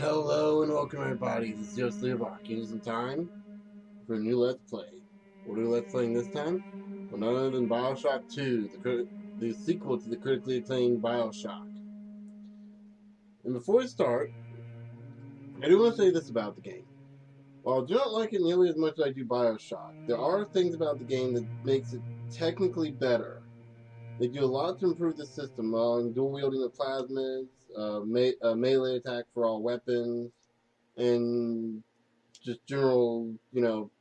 Hello and welcome everybody, this is Joseph Leobach. Some time for a new Let's Play. What are we Let's Playing this time? Well, none other than Bioshock 2, the sequel to the critically acclaimed Bioshock. And before we start, I do want to say this about the game. While I do not like it nearly as much as I do Bioshock, there are things about the game that makes it technically better. They do a lot to improve the system, dual wielding of plasmids, melee attack for all weapons, and just general,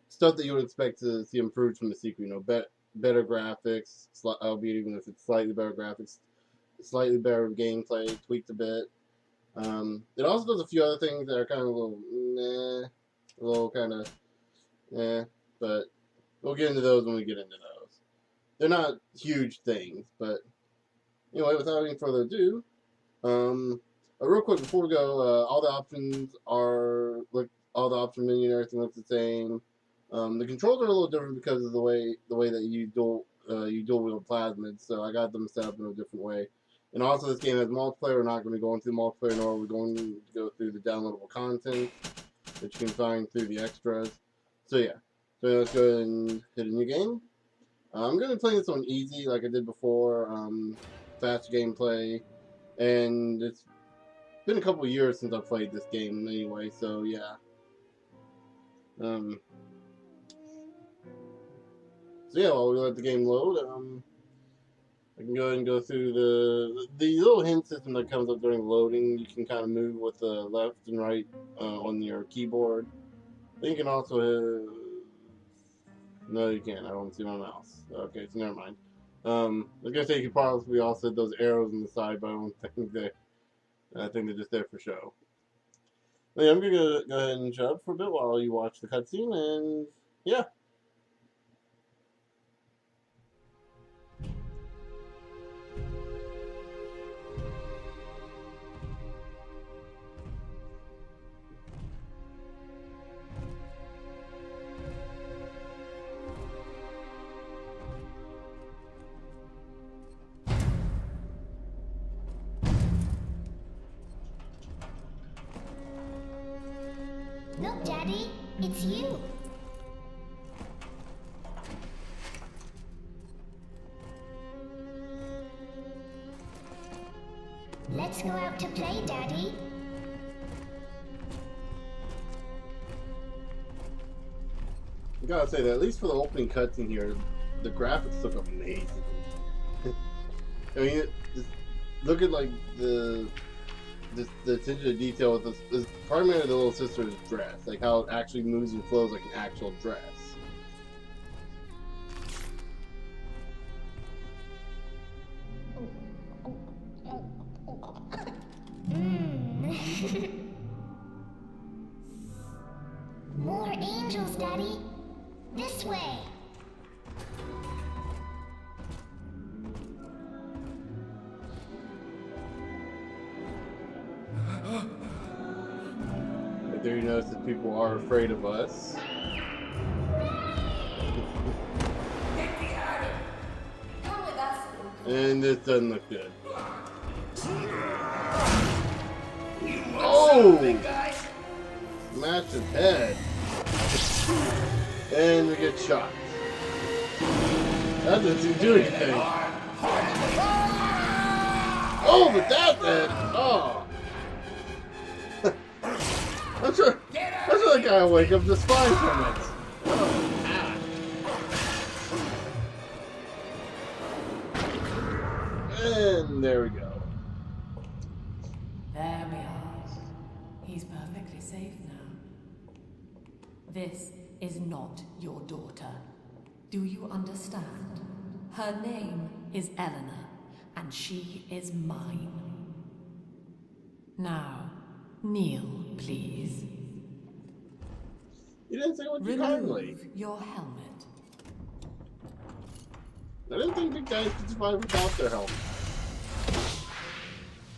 stuff that you would expect to see improved from the sequel. Better graphics, albeit even if it's slightly better graphics, slightly better gameplay, tweaked a bit. It also does a few other things that are kind of a little kind of but we'll get into those when we get into those. They're not huge things, but anyway, without any further ado, real quick before we go, all the option menu and everything looks the same. The controls are a little different because of the way that you dual wield plasmids, so I got them set up in a different way. And also, this game has multiplayer. We're not going to be going through multiplayer, nor we're going to go through the downloadable content that you can find through the extras. So yeah, let's go ahead and hit a new game. I'm going to be playing this on easy, like I did before. Fast gameplay, and it's been a couple of years since I played this game anyway, so yeah. So yeah, while we let the game load, I can go ahead and go through the little hint system that comes up during loading. You can kind of move with the left and right on your keyboard. Then you can also no, you can't. I don't see my mouse. Okay, so never mind. I was gonna say you could probably also hit those arrows on the side, but I don't think I think they're just there for show. But yeah, I'm gonna go ahead and shut up for a bit while you watch the cutscene, and yeah. Look, Daddy, it's you. Let's go out to play, Daddy. I gotta say that at least for the opening cutscene here, the graphics look amazing. I mean, just look at like the attention to detail with this primarily the little sister's dress, like how it actually moves and flows like an actual dress. More angels, Daddy. This way. Right there you notice that people are afraid of us. Come with us. And this doesn't look good. Oh! Smash his head. And we get shot. That doesn't do anything. Oh, but that's it! Oh! I'm sure that guy will wake up just fine from it. Oh, and there we go. There we are. He's perfectly safe now. This is not your daughter. Do you understand? Her name is Eleanor, and she is mine. Now, kneel, please. You didn't say what you kindly. Remove your helmet. I didn't think big guys could survive without their helmet.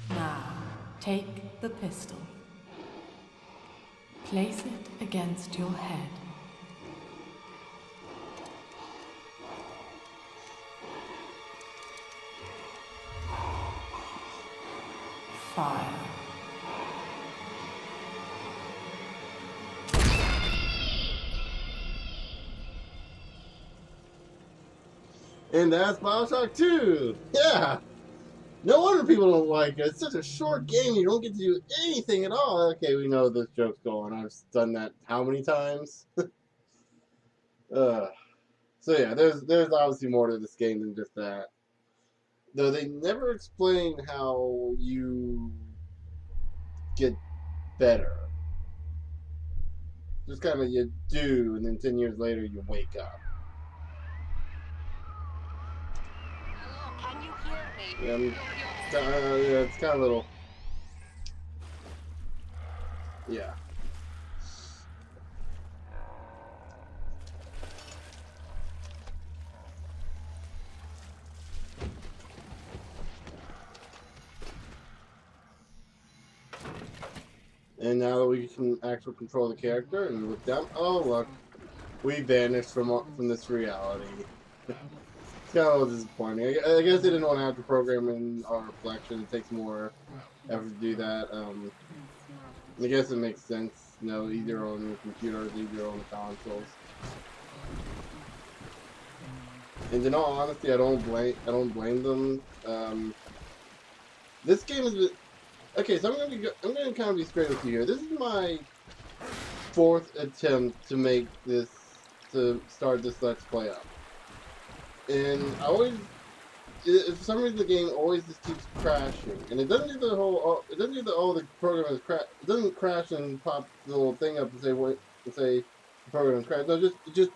Now, take the pistol. Place it against your head. Fire. And that's Bioshock 2. Yeah. No wonder people don't like it. It's such a short game. You don't get to do anything at all. Okay, we know this joke's going. I've done that how many times? uh, so yeah, there's obviously more to this game than just that. Though they never explain how you get better. Just kind of you do, and then 10 years later you wake up. Hello, can you hear Yeah, me? yeah, it's kind of a little. Yeah. And now that we can actually control the character and look down, oh look, we vanished from this reality. It's kind of disappointing. I guess they didn't want to have to program in our reflection. It takes more effort to do that. I guess it makes sense. You know, either on the computers, either on the consoles. And in all honesty, I don't blame them. This game is okay. So I'm gonna kind of be straight with you here. This is my 4th attempt to start this Let's Play up, and I always, for some reason, the game always just keeps crashing, and it doesn't do the whole, it doesn't do the program is crash. It doesn't crash and pop the little thing up and say the program is crashed. No, it just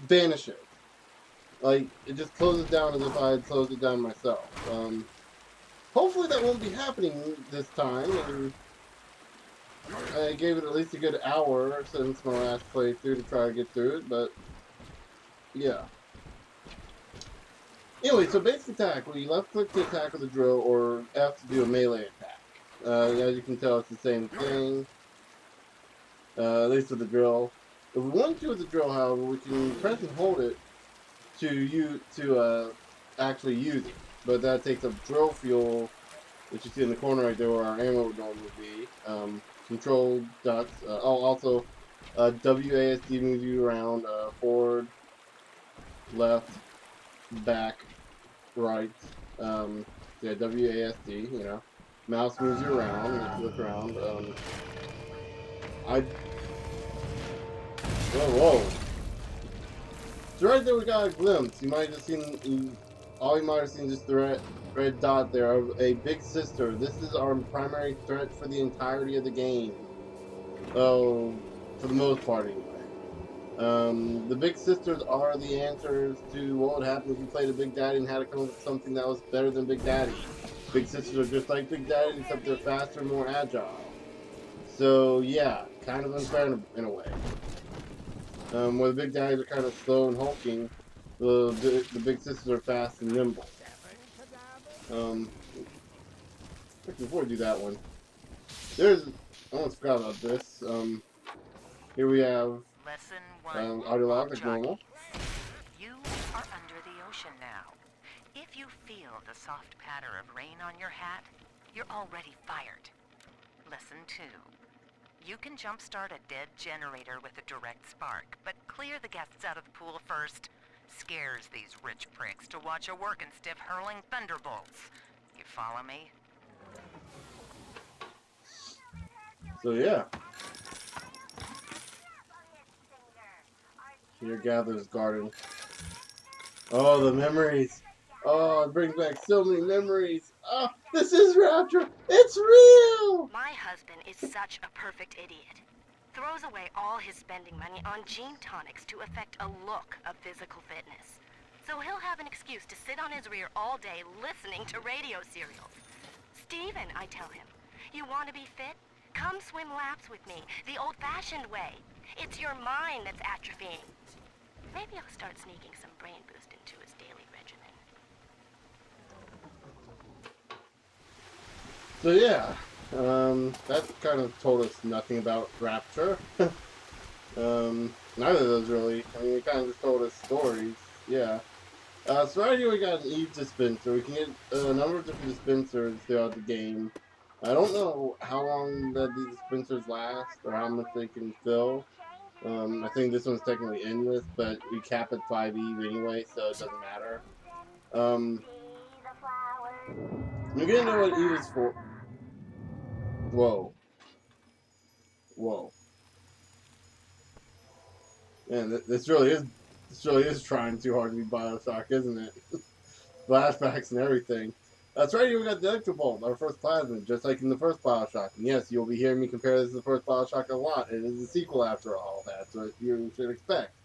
vanishes. Like it just closes down as if I had closed it down myself. Hopefully that won't be happening this time. And I gave it at least a good hour since my last playthrough to try to get through it, but yeah. Anyway, so basic attack, we left click to attack with a drill or F to do a melee attack. As you can tell, it's the same thing, at least with the drill. If we want to with the drill, however, we can press and hold it to actually use it. But that takes up drill fuel, which you see in the corner right there where our ammo would normally be. Control dots. Also, WASD moves you around forward, left, back, right. Yeah, WASD. You know, mouse moves you around. If you look around. Whoa. So right there we got a glimpse. You might have seen. All you might have seen is just the red dot there of a big sister. This is our primary threat for the entirety of the game. Oh, for the most part anyway. The big sisters are the answers to what would happen if you played a Big Daddy and had to come up with something that was better than Big Daddy. Big sisters are just like Big Daddy, except they're faster and more agile. So yeah, kind of unfair in a way. Where the Big Daddies are kind of slow and hulking, the big sisters are fast and nimble. Before we do that one, I almost forgot about this. Here we have audio log like normal. You are under the ocean now. If you feel the soft patter of rain on your hat, you're already fired. Lesson 2. You can jumpstart a dead generator with a direct spark, but clear the guests out of the pool first. Scares these rich pricks to watch a working stiff hurling thunderbolts. You follow me? So yeah. Here gathers garden. Oh, the memories. Oh, it brings back so many memories. Oh, this is Rapture. It's real. My husband is such a perfect idiot. Throws away all his spending money on gene tonics to affect a look of physical fitness. So he'll have an excuse to sit on his rear all day listening to radio serials. Steven, I tell him, you want to be fit? Come swim laps with me, the old-fashioned way. It's your mind that's atrophying. Maybe I'll start sneaking some brain boost into his daily regimen. So yeah, that kind of told us nothing about Rapture. Neither of those really. I mean, it kind of just told us stories. Yeah. So right here we got an Eve dispenser. We can get a number of different dispensers throughout the game. I don't know how long that these dispensers last or how much they can fill. I think this one's technically endless, but we cap at 5 Eve anyway, so it doesn't matter. You're gonna know what Eve is for. Whoa. Whoa. Man, this really is trying too hard to be Bioshock, isn't it? Flashbacks and everything. That's right, we got the Electrobolt, our first plasmid, just like in the first Bioshock. And yes, you'll be hearing me compare this to the first Bioshock a lot. It is a sequel after all. That's what you should expect.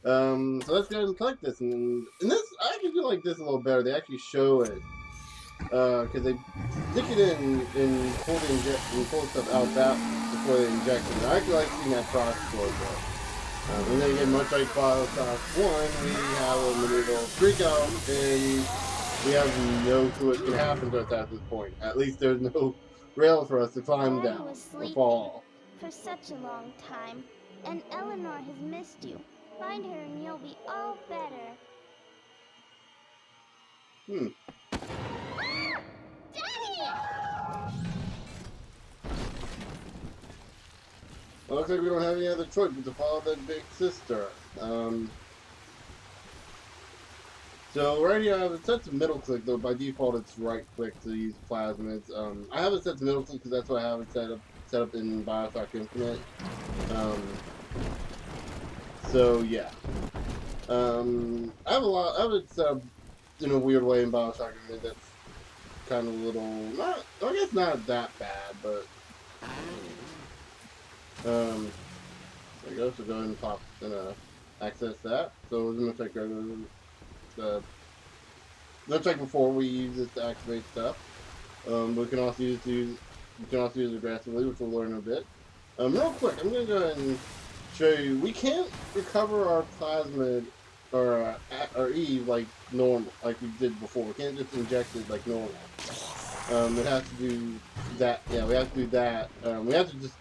So let's go ahead and collect this. And this, I actually feel like this a little better. They actually show it. Because they stick it in and pull stuff out that before they inject it. And I actually like seeing that process a little bit. And then again, much like Bioshock 1, we have a little freak out, and we have no clue what's going to happen to us at this point. At least there's no rail for us to climb Daddy down was or sleeping fall. for such a long time, and Eleanor has missed you. Find her and you'll be all better. Daddy! Well, looks like we don't have any other choice but to follow that big sister. So right here I have it set to middle click, though by default it's right click to use plasmids. I have it set to middle click because that's what I have it set up in Bioshock Infinite. So yeah. I have it set up in a weird way in Bioshock Infinite that's kind of a little, I guess not that bad, but there you go, so go ahead and pop and access that. So it's gonna take looks like before we use this to activate stuff. We can also use it aggressively, which we'll learn in a bit. Real quick, I'm gonna go ahead and show you. We can't recover our plasmid or Eve like normal, like we did before. We can't just inject it like normal. It has to do that. Yeah, we have to do that. We have to just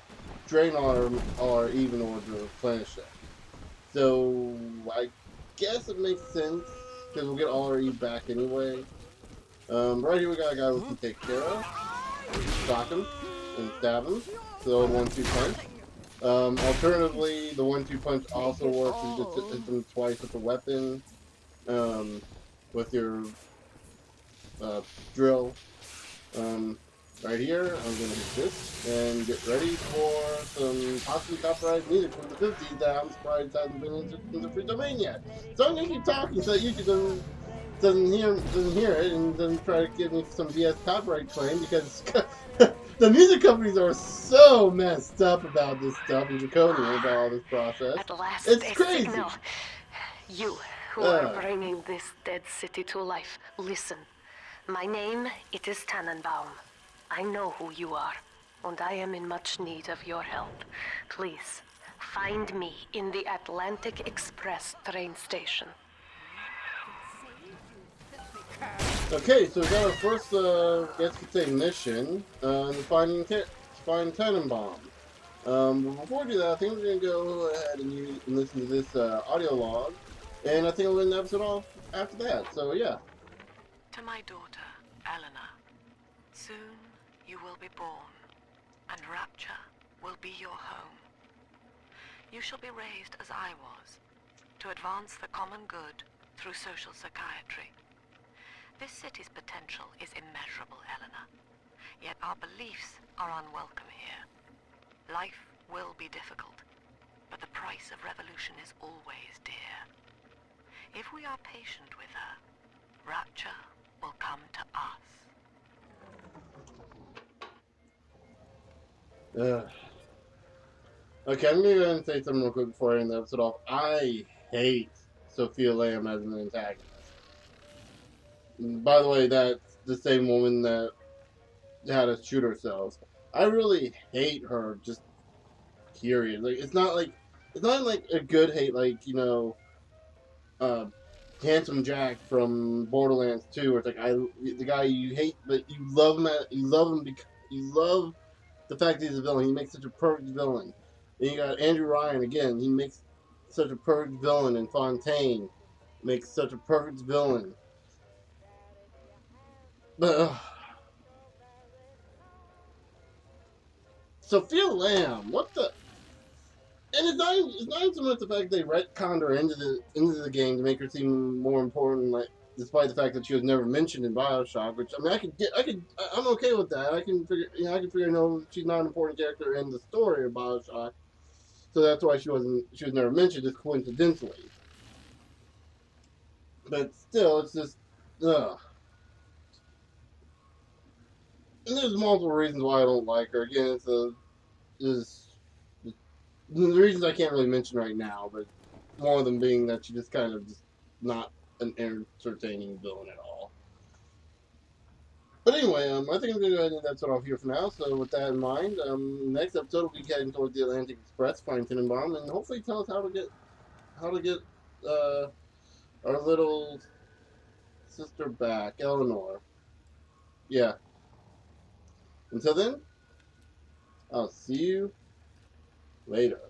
drain all our Eve in order to replenish it. So I guess it makes sense because we'll get all our Eve back anyway. Right here we got a guy we can take care of. Shock him and stab him. So the 1-2 punch. Alternatively, the 1-2 punch also works. You just hit them twice with the weapon. With your drill. Right here, I'm gonna hit this and get ready for some possibly copyrighted music from the 50s that I'm surprised hasn't been in the free domain yet. So I'm gonna keep talking so that YouTube doesn't hear it and doesn't try to give me some BS copyright claim, because the music companies are so messed up about this stuff and draconian about all this process. At last, It's crazy. Signal. You who are bringing this dead city to life, listen. My name, it is Tannenbaum. I know who you are, and I am in much need of your help. Please, find me in the Atlantic Express train station. Okay, so we got our first, guess you could say, mission, to find Tannenbaum. But before we do that, I think we're going to go ahead and listen to this audio log, and I think we'll end the episode off after that, so yeah. To my daughter, Eleanor, soon you will be born, and Rapture will be your home. You shall be raised as I was, to advance the common good through social psychiatry. This city's potential is immeasurable, Eleanor, yet our beliefs are unwelcome here. Life will be difficult, but the price of revolution is always dear. If we are patient with her, Rapture will come to us. Okay, I'm gonna go ahead and say something real quick before I end the episode off. I hate Sophia Lamb as an antagonist. By the way, that's the same woman that had us shoot ourselves. I really hate her, just period. Like, it's not like a good hate, like, you know, Handsome Jack from Borderlands 2, where it's like the guy you hate, but you love him. You love the fact that he's a villain. He makes such a perfect villain. And you got Andrew Ryan again. He makes such a perfect villain, and Fontaine makes such a perfect villain. But Sophia Lamb, what the? And it's not even so much the fact they retconned her into the game to make her seem more important, like despite the fact that she was never mentioned in Bioshock, which I mean, I'm okay with that. I can figure, no, she's not an important character in the story of Bioshock, so that's why she was never mentioned, just coincidentally. But still, it's just, ugh. And there's multiple reasons why I don't like her. Again, is the reasons I can't really mention right now, but one of them being that she just kind of just not an entertaining villain at all. But anyway, I think I'm going to go ahead and that's what I'll hear for now. So with that in mind, next episode we'll be heading toward the Atlantic Express, find Tenenbaum, and hopefully tell us how to get our little sister back, Eleanor. Yeah. Until then, I'll see you later.